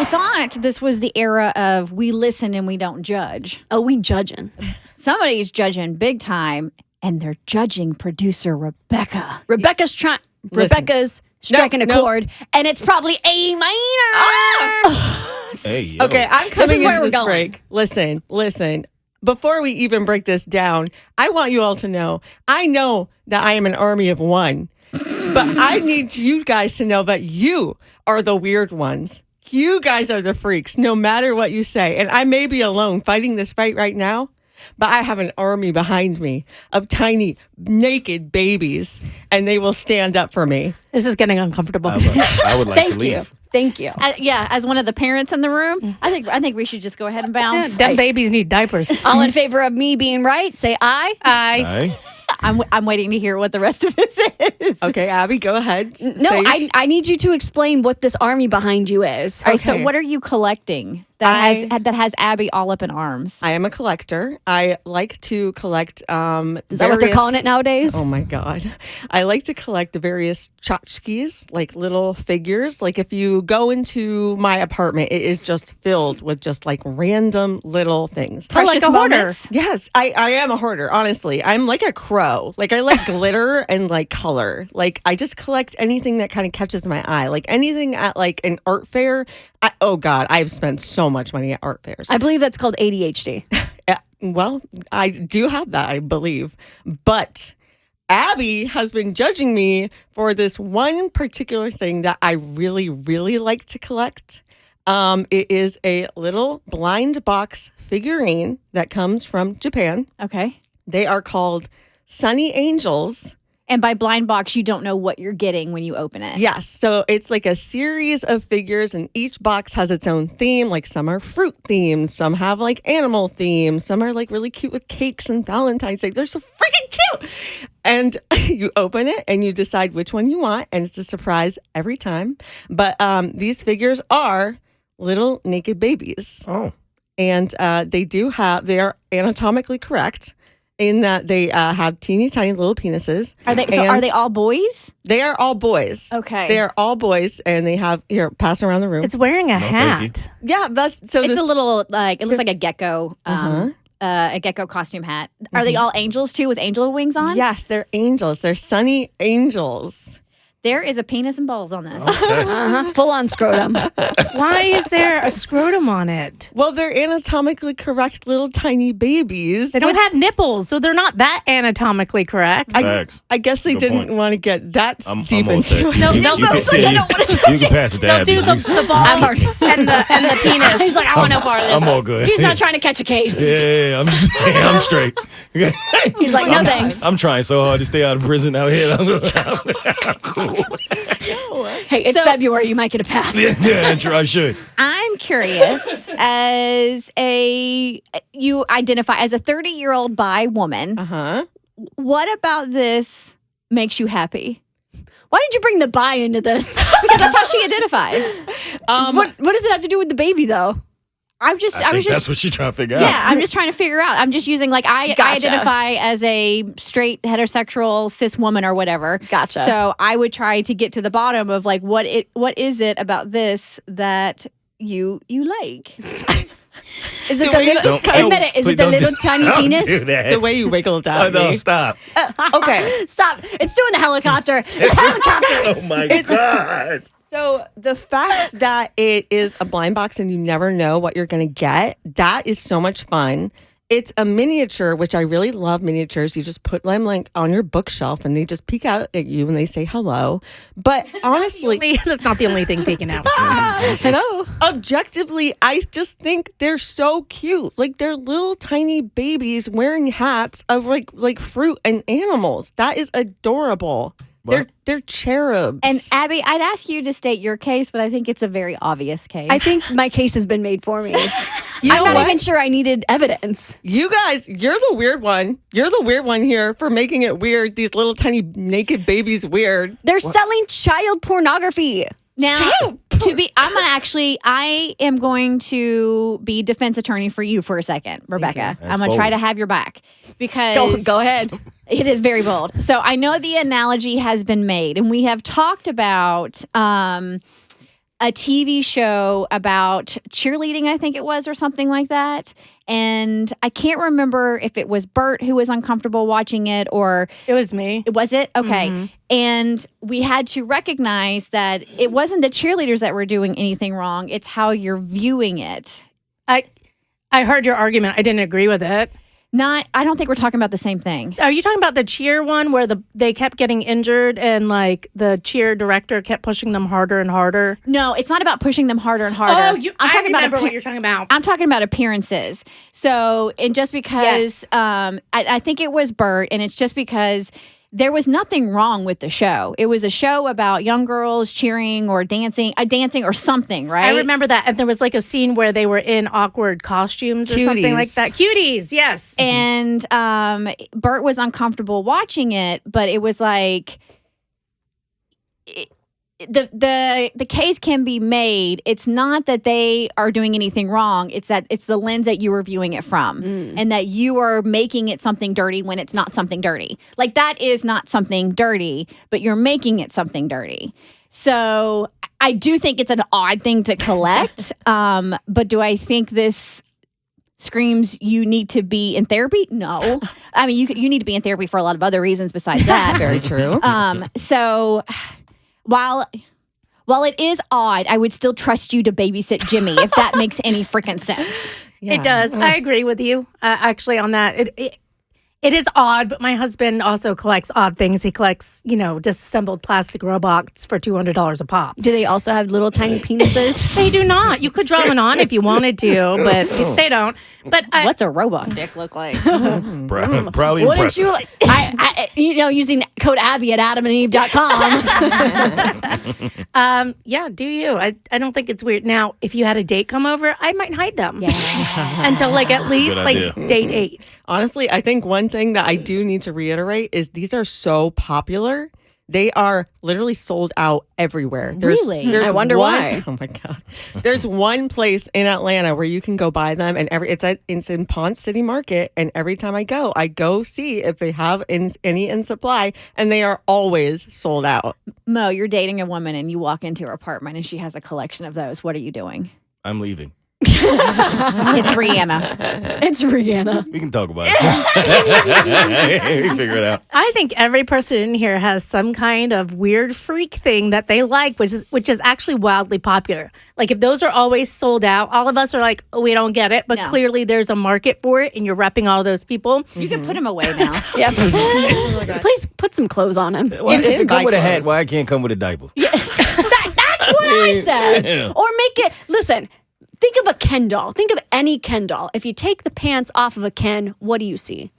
I thought this was the era of we listen and we don't judge. Oh, we judging. Somebody's judging big time, and they're judging producer Rebecca. Rebecca's striking a chord, and it's probably A minor. Hey, yo. Okay, I'm coming is where into we're this going. break. Listen. Before we even break this down, I want you all to know, I know that I am an army of one, but I need you guys to know that you are the weird ones. You guys are the freaks, no matter what you say. And I may be alone fighting this fight right now, but I have an army behind me of tiny, naked babies, and they will stand up for me. This is getting uncomfortable. I would like to leave. Thank you. As one of the parents in the room, I think we should just go ahead and bounce. Them babies need diapers. All in favor of me being right, say aye. Aye. I'm waiting to hear what the rest of this is. Okay, Abby, go ahead. No, I need you to explain what this army behind you is. All right, so what are you collecting that has Abby all up in arms? I am a collector. I like to collect. Is that what they're calling it nowadays? Oh my God. I like to collect various tchotchkes, like little figures. Like if you go into my apartment, it is just filled with just like random little things. Precious like a hoarder. moments. Yes, I am a hoarder, honestly. I'm like a crow. Like I like glitter and like color. Like I just collect anything that kind of catches my eye. Like anything at like an art fair. Oh God, I've spent so much money at art fairs. I believe that's called ADHD. Well, I do have that, I believe. But Abby has been judging me for this one particular thing that I really, really like to collect. It is a little blind box figurine that comes from Japan. Okay. They are called Sunny Angels. And by blind box, you don't know what you're getting when you open it. Yes. So it's like a series of figures, and each box has its own theme. Like some are fruit themed, some have like animal themes, some are like really cute with cakes and Valentine's Day. They're so freaking cute. And you open it and you decide which one you want, and it's a surprise every time. But these figures are little naked babies. Oh. And they are anatomically correct in that they have teeny tiny little penises. Are they all boys? They are all boys. Okay. They are all boys, and they have, here, pass around the room. It's wearing a thank hat. Yeah, that's, so It's this, a little it looks like a gecko, a gecko costume hat. Are they all angels too, with angel wings on? yes, they're angels. They're sunny angels. There is a penis and balls on this. Full on scrotum. Why is there a scrotum on it? Well, they're anatomically correct little tiny babies. They don't have nipples, so they're not that anatomically correct. Facts. I guess they Good didn't point. want to get that I'm deep almost into there. it. No, You no, can- no, it's like I don't you can pass it to They'll Abby. do the balls and the penis. He's like, I want no part of this. I'm all good. He's not trying to catch a case. Yeah, I'm straight. He's like, no thanks. I'm trying so hard to stay out of prison out here. I'm cool. Hey, it's February. You might get a pass. Yeah, I should. I'm curious, you identify as a 30-year-old bi woman. Uh-huh. What about this makes you happy? Why did you bring the bi into this? Because that's how she identifies. What does it have to do with the baby, though? I was That's just what she's trying to figure out. yeah, I'm just trying to figure out. I'm just using I Gotcha. identify as a straight heterosexual cis woman or whatever. Gotcha. So I would try to get to the bottom of like what is it about this that you like? Is it The way you the just little? kinda- Admit it. Is it the Please little don't tiny don't penis? do that. The way you wiggled Oh, at no, me. stop. Okay. Stop! It's doing the helicopter. It's helicopter. Oh, my God. So the fact that it is a blind box and you never know what you're going to get, that is so much fun. It's a miniature, which I really love miniatures. You just put them like on your bookshelf and they just peek out at you and they say hello. But honestly, That's not the only thing peeking out. Hello. objectively, I just think they're so cute. Like they're little tiny babies wearing hats of like fruit and animals. That is adorable. What? They're cherubs. And Abby, I'd ask you to state your case, but I think it's a very obvious case. I think my case has been made for me. You I'm know not what? even sure I needed evidence. You guys, you're the weird one. You're the weird one here for making it weird. These little tiny naked babies weird. They're selling child pornography. now I am going to be defense attorney for you for a second, Rebecca. That's I'm going to try bold. to have your back because Go ahead. it is very bold. So I know the analogy has been made, and we have talked about a TV show about cheerleading, I think it was, or something like that. And I can't remember if it was Bert who was uncomfortable watching it or It was me. was it? Okay. And we had to recognize that it wasn't the cheerleaders that were doing anything wrong. It's how you're viewing it. I heard your argument. I didn't agree with it. I don't think we're talking about the same thing. Are you talking about the cheer one where they kept getting injured and like the cheer director kept pushing them harder and harder? No, it's not about pushing them harder and harder. Oh, I remember what you're talking about. I'm talking about appearances. So, and just because I think it was Bert, and it's just because there was nothing wrong with the show. It was a show about young girls cheering or dancing or something, right? I remember that. And there was like a scene where they were in awkward costumes or something like that. Cuties, yes. And Bert was uncomfortable watching it, but it was like the case can be made. It's not that they are doing anything wrong. It's that it's the lens that you are viewing it from, and that you are making it something dirty when it's not something dirty. Like that is not something dirty, but you're making it something dirty. So I do think it's an odd thing to collect. But do I think this screams you need to be in therapy? No. I mean, you need to be in therapy for a lot of other reasons besides that. Very true. So while it is odd, I would still trust you to babysit Jimmy if that makes any freaking sense. Yeah. It does. I agree with you actually on that. It is odd, but my husband also collects odd things. He collects, disassembled plastic robots for $200 a pop. Do they also have little tiny penises? They do not. You could draw one on if you wanted to, but they don't. But What's a robot dick look like? Probably Wouldn't impressive. you? Using code Abby at adamandeve.com. yeah, do you? I don't think it's weird. Now, if you had a date come over, I might hide them until like at least good like idea. date 8. Honestly, I think one thing that I do need to reiterate is these are so popular. They are literally sold out everywhere. Really? I wonder why. Oh my God. There's one place in Atlanta where you can go buy them, and it's in Ponce City Market. And every time I go see if they have any in supply, and they are always sold out. Mo, you're dating a woman and you walk into her apartment and she has a collection of those. What are you doing? I'm leaving. It's Rihanna. It's Rihanna. We can talk about it. We figure it out. I think every person in here has some kind of weird freak thing that they like, which is actually wildly popular. Like if those are always sold out, all of us are like, oh, we don't get it. But No. clearly there's a market for it and you're repping all those people. You can put him away now. Yep. Please put some clothes on him. Why You if can it come buy with a hat, clothes. why I can't come with a diaper? That's what I said. Yeah. Or make it, listen, think of a Ken doll. Think of any Ken doll. If you take the pants off of a Ken, what do you see?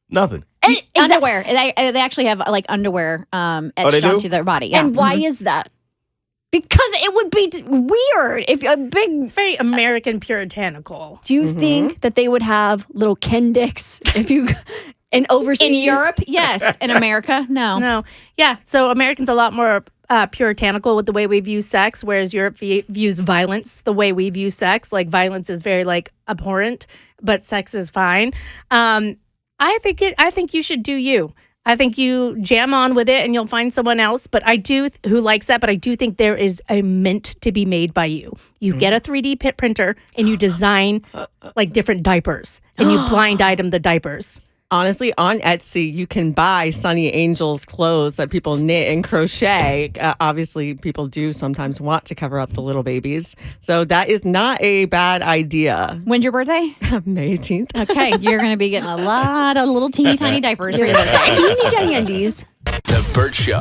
Nothing. And, Underwear. They actually have like underwear they etched do? onto their body. Yeah. and why is that? Because it would be weird if a big. It's very American puritanical. Do you think that they would have little Ken dicks if you in overseas? In Europe, yes. In America, no. No. Yeah. So Americans a lot more puritanical with the way we view sex, whereas Europe views violence the way we view sex. Like violence is very like abhorrent, but sex is fine. I think you should do you. I think you jam on with it and you'll find someone else. But I do who likes that. But I do think there is a mint to be made by you. You get a 3D printer and you design like different diapers and you blind item the diapers. Honestly, on Etsy, you can buy Sunny Angel's clothes that people knit and crochet. Obviously, people do sometimes want to cover up the little babies. So that is not a bad idea. When's your birthday? May 18th. Okay, you're going to be getting a lot of little teeny tiny diapers for your birthday. Teeny tiny undies. The Bert Show.